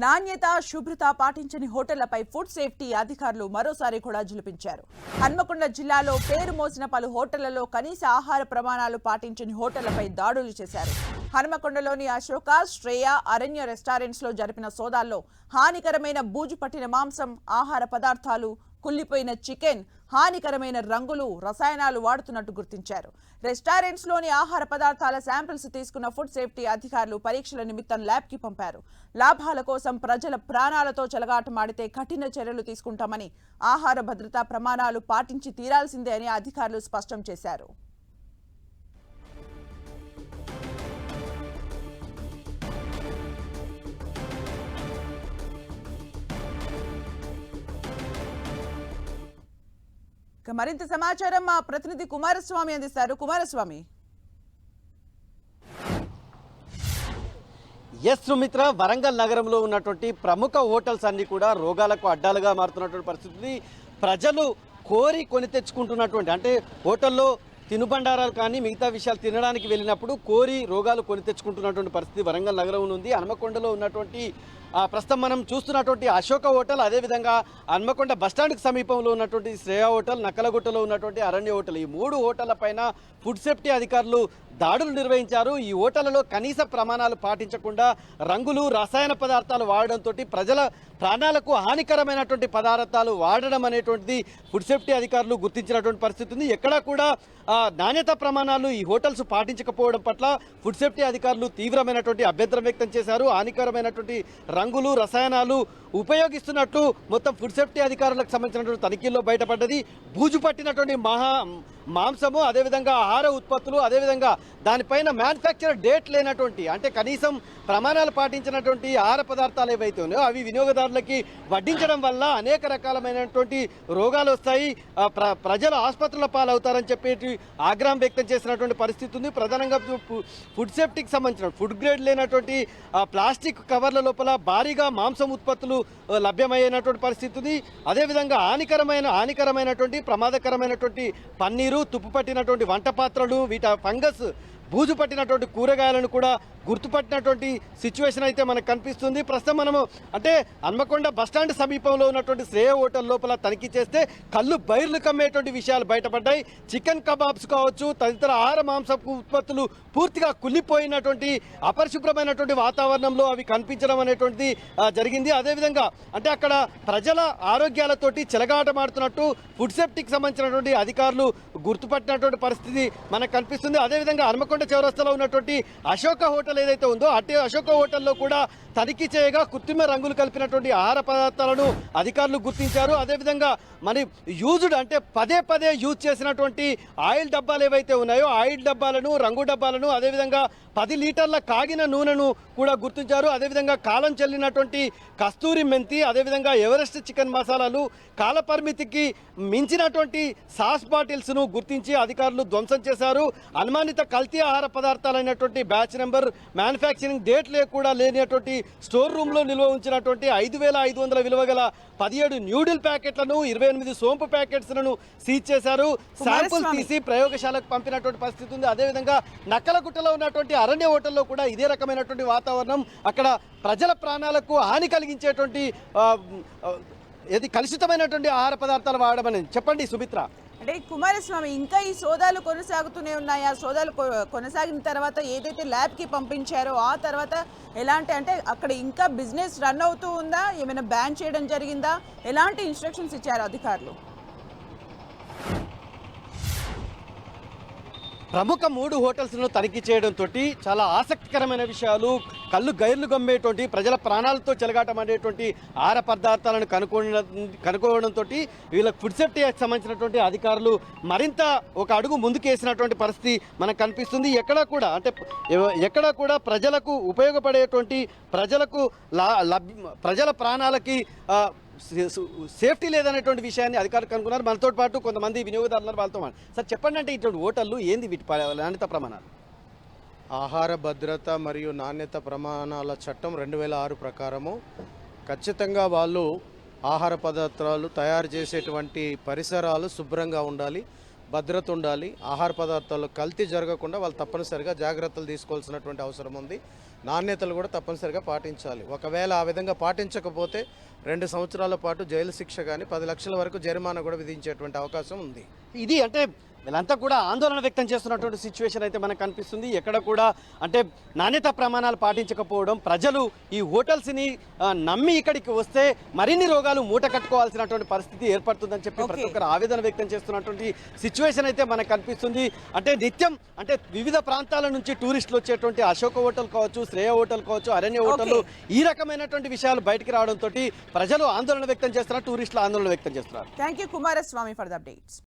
నాణ్యత శుభ్రత పాటించని హోటళ్లపై ఫుడ్ సేఫ్టీ అధికారులు మరోసారి కూడా జులిపించారు. హన్మకొండ జిల్లాలో పేరు మోసిన పలు హోటళ్లలో కనీస ఆహార ప్రమాణాలు పాటించని హోటళ్లపై దాడులు చేశారు. హన్మకొండలోని అశోక, శ్రేయ, అరణ్య రెస్టారెంట్స్ లో జరిపిన సోదాల్లో హానికరమైన బూజు పట్టిన మాంసం, ఆహార పదార్థాలు, కుళ్లిపోయిన చికెన్, హానికరమైన రంగులు, రసాయనాలు వాడుతున్నట్టు గుర్తించారు. రెస్టారెంట్స్ లోని ఆహార పదార్థాల శాంపిల్స్ తీసుకున్న ఫుడ్ సేఫ్టీ అధికారులు పరీక్షల నిమిత్తం ల్యాబ్ కి పంపారు. లాభాల కోసం ప్రజల ప్రాణాలతో చెలగాటమాడితే కఠిన చర్యలు తీసుకుంటామని, ఆహార భద్రతా ప్రమాణాలు పాటించి తీరాల్సిందే అని అధికారులు స్పష్టం చేశారు. మరింత సమాచారం మా ప్రతినిధి కుమారస్వామి అందిస్తారు. కుమారస్వామి. ఎస్ సుమిత్ర, వరంగల్ నగరంలో ఉన్నటువంటి ప్రముఖ హోటల్స్ అన్ని కూడా రోగాలకు అడ్డాలుగా మారుతున్నటువంటి పరిస్థితి. ప్రజలు కోరి కొని తెచ్చుకుంటున్నటువంటి, అంటే హోటల్లో తినుబండారాలు కానీ మిగతా విషయాలు తినడానికి వెళ్ళినప్పుడు కోరి రోగాలు కొని తెచ్చుకుంటున్నటువంటి పరిస్థితి వరంగల్ నగరం ఉంది. హన్మకొండలో ఉన్నటువంటి ప్రస్తుతం మనం చూస్తున్నటువంటి అశోక హోటల్, అదేవిధంగా హన్మకొండ బస్టాండ్కి సమీపంలో ఉన్నటువంటి శ్రేయ హోటల్, నక్కలగుట్టలో ఉన్నటువంటి అరణ్య హోటల్, ఈ 3 హోటళ్ల పైన ఫుడ్ సేఫ్టీ అధికారులు దాడులు నిర్వహించారు. ఈ హోటళ్లలో కనీస ప్రమాణాలు పాటించకుండా రంగులు, రసాయన పదార్థాలు వాడడంతో ప్రజల ప్రాణాలకు హానికరమైనటువంటి పదార్థాలు వాడడం అనేటువంటిది ఫుడ్ సేఫ్టీ అధికారులు గుర్తించినటువంటి పరిస్థితి ఉంది. ఎక్కడా కూడా నాణ్యత ప్రమాణాలు ఈ హోటల్స్ పాటించకపోవడం పట్ల ఫుడ్ సేఫ్టీ అధికారులు తీవ్రమైనటువంటి అభ్యంతరం వ్యక్తం చేశారు. హానికరమైనటువంటి రంగులు, రసాయనాలు ఉపయోగిస్తున్నట్టు మొత్తం ఫుడ్ సేఫ్టీ అధికారులకు సంబంధించినటువంటి తనిఖీల్లో బయటపడ్డది. బూజు పట్టినటువంటి మాంసము, అదేవిధంగా ఆహార ఉత్పత్తులు, అదేవిధంగా దానిపైన మ్యానుఫ్యాక్చర్ డేట్ లేనటువంటి, అంటే కనీసం ప్రమాణాలు పాటించినటువంటి ఆహార పదార్థాలు ఏవైతే ఉన్నాయో అవి వినియోగదారులకి వడ్డించడం వల్ల అనేక రకాలమైనటువంటి రోగాలు వస్తాయి, ప్రజలు ఆసుపత్రుల పాలవుతారని చెప్పేసి ఆగ్రహం వ్యక్తం చేసినటువంటి పరిస్థితి ఉంది. ప్రధానంగా ఫుడ్ సేఫ్టీకి సంబంధించిన ఫుడ్ గ్రేడ్ లేనటువంటి ప్లాస్టిక్ కవర్ల లోపల భారీగా మాంసం ఉత్పత్తులు లభ్యమయ్యేటువంటి పరిస్థితి ఉంది. అదేవిధంగా హానికరమైనటువంటి ప్రమాదకరమైనటువంటి పన్నీరు, తుప్పు పట్టినటువంటి వంట పాత్రలు, వీటి ఫంగస్, బూజు పట్టినటువంటి కూరగాయలను కూడా గుర్తుపట్టినటువంటి సిచ్యువేషన్ అయితే మనకు కనిపిస్తుంది. ప్రస్తుతం మనము అంటే హన్మకొండ బస్టాండ్ సమీపంలో ఉన్నటువంటి శ్రేయ హోటల్ లోపల తనిఖీ చేస్తే కళ్ళు బైర్లు కమ్మేటువంటి విషయాలు బయటపడ్డాయి. చికెన్ కబాబ్స్ కావచ్చు, తదితర ఆహార మాంసపు ఉత్పత్తులు పూర్తిగా కుళ్ళిపోయినటువంటి అపరిశుభ్రమైనటువంటి వాతావరణంలో అవి కనిపించడం అనేటువంటిది జరిగింది. అదేవిధంగా అంటే అక్కడ ప్రజల ఆరోగ్యాలతోటి చెలగాటమాడుతున్నట్టు ఫుడ్ సేఫ్టీకి సంబంధించినటువంటి అధికారులు గుర్తుపట్టినటువంటి పరిస్థితి మనకు కనిపిస్తుంది. అదేవిధంగా హన్మకొండ చౌరస్తాలో ఉన్నటువంటి అశోక హోటల్ ఏదైతే ఉందో అటే అశోక హోటల్లో కూడా తనిఖీ చేయగా కృత్రిమ రంగులు కలిపినటువంటి ఆహార పదార్థాలను అధికారులు గుర్తించారు. అదేవిధంగా మరి యూజ్డ్, అంటే పదే యూజ్ చేసినటువంటి ఆయిల్ డబ్బాలు ఏవైతే ఉన్నాయో ఆయిల్ డబ్బాలను, రంగు డబ్బాలను, అదేవిధంగా 10 లీటర్ల కాగిన నూనెను కూడా గుర్తించారు. అదేవిధంగా కాలం చెల్లినటువంటి కస్తూరి మెంతి, అదేవిధంగా ఎవరెస్ట్ చికెన్ మసాలాలు, కాల పరిమితికి మించినటువంటి సాస్ బాటిల్స్ను గుర్తించి అధికారులు ధ్వంసం చేశారు. అనుమానిత కల్తీ ఆహార పదార్థాలైనటువంటి బ్యాచ్ నెంబర్, మ్యానుఫ్యాక్చరింగ్ డేట్ కూడా లేనటువంటి స్టోర్ రూమ్లో నిల్వ ఉంచినటువంటి 5,500 విలువ గల 17 న్యూడిల్ ప్యాకెట్లను, 28 సోంపు ప్యాకెట్స్లను సీజ్ చేశారు. శాంపుల్ తీసి ప్రయోగశాలకు పంపినటువంటి పరిస్థితి ఉంది. అదేవిధంగా నక్కలగుట్టలో ఉన్నటువంటి అరణ్య హోటల్లో కూడా ఇదే రకమైనటువంటి వాతావరణం, అక్కడ ప్రజల ప్రాణాలకు హాని కలిగించేటువంటి కలుషితమైనటువంటి ఆహార పదార్థాలు వాడడం అనేది. చెప్పండి సుమిత్ర. అంటే కుమారస్వామి, ఇంకా ఈ సోదాలు కొనసాగుతూనే ఉన్నాయి. ఆ సోదాలు కొనసాగిన తర్వాత ఏదైతే ల్యాబ్కి పంపించారో ఆ తర్వాత ఎలాంటి, అంటే అక్కడ ఇంకా బిజినెస్ రన్ అవుతూ ఉందా, ఏమైనా బ్యాన్ చేయడం జరిగిందా, ఎలాంటి ఇన్స్ట్రక్షన్స్ ఇచ్చారు అధికారులు? ప్రముఖ 3 హోటల్స్ను తనిఖీ చేయడంతో చాలా ఆసక్తికరమైన విషయాలు, కళ్ళు గైర్లు గమ్మేటువంటి, ప్రజల ప్రాణాలతో చెలగాటమనేటువంటి ఆహార పదార్థాలను కనుక్కోవడంతో వీళ్ళ ఫుడ్ సేఫ్టీకి సంబంధించినటువంటి అధికారులు మరింత ఒక అడుగు ముందుకేసినటువంటి పరిస్థితి మనకు కనిపిస్తుంది. ఎక్కడా కూడా ప్రజలకు ఉపయోగపడేటువంటి, ప్రజల ప్రాణాలకి సేఫ్టీ లేదనేటువంటి విషయాన్ని అధికారులు కనుక్కున్నారు. మనతో పాటు కొంతమంది వినియోగదారులు వాళ్ళతో సార్ చెప్పండి, అంటే ఇటువంటి హోటళ్ళు ఏంది, వీటి నాణ్యత ప్రమాణాలు? ఆహార భద్రత మరియు నాణ్యత ప్రమాణాల చట్టం 2006 ప్రకారము ఖచ్చితంగా వాళ్ళు ఆహార పదార్థాలు తయారు చేసేటువంటి పరిసరాలు శుభ్రంగా ఉండాలి, భద్రత ఉండాలి. ఆహార పదార్థాల్లో కల్తీ జరగకుండా వాళ్ళు తప్పనిసరిగా జాగ్రత్తలు తీసుకోవాల్సినటువంటి అవసరం ఉంది. నాణ్యతలు కూడా తప్పనిసరిగా పాటించాలి. ఒకవేళ ఆ విధంగా పాటించకపోతే 2 సంవత్సరాల పాటు జైలు శిక్ష కానీ 10 లక్షల వరకు జరిమానా కూడా విధించేటువంటి అవకాశం ఉంది. ఇది అంటే వీళ్ళంతా కూడా ఆందోళన వ్యక్తం చేస్తున్నటువంటి సిచ్యువేషన్ అయితే మనకు కనిపిస్తుంది. ఎక్కడ కూడా అంటే నాణ్యత ప్రమాణాలు పాటించకపోవడం, ప్రజలు ఈ హోటల్స్ని నమ్మి ఇక్కడికి వస్తే మరిన్ని రోగాలు మూట కట్టుకోవాల్సినటువంటి పరిస్థితి ఏర్పడుతుందని చెప్పి ప్రతి ఒక్కరు ఆవేదన వ్యక్తం చేస్తున్నటువంటి సిచ్యువేషన్ అయితే మనకు కనిపిస్తుంది. అంటే నిత్యం అంటే వివిధ ప్రాంతాల నుంచి టూరిస్టులు వచ్చేటువంటి అశోక హోటల్ కావచ్చు, శ్రేయ హోటల్ కావచ్చు, అరణ్య హోటల్ ఈ రకమైనటువంటి విషయాలు బయటికి రావడంతో ప్రజలు ఆందోళన వ్యక్తం చేస్తున్నారు, టూరిస్టులు ఆందోళన వ్యక్తం చేస్తున్నారు. Thank you Kumaraswamy for the updates.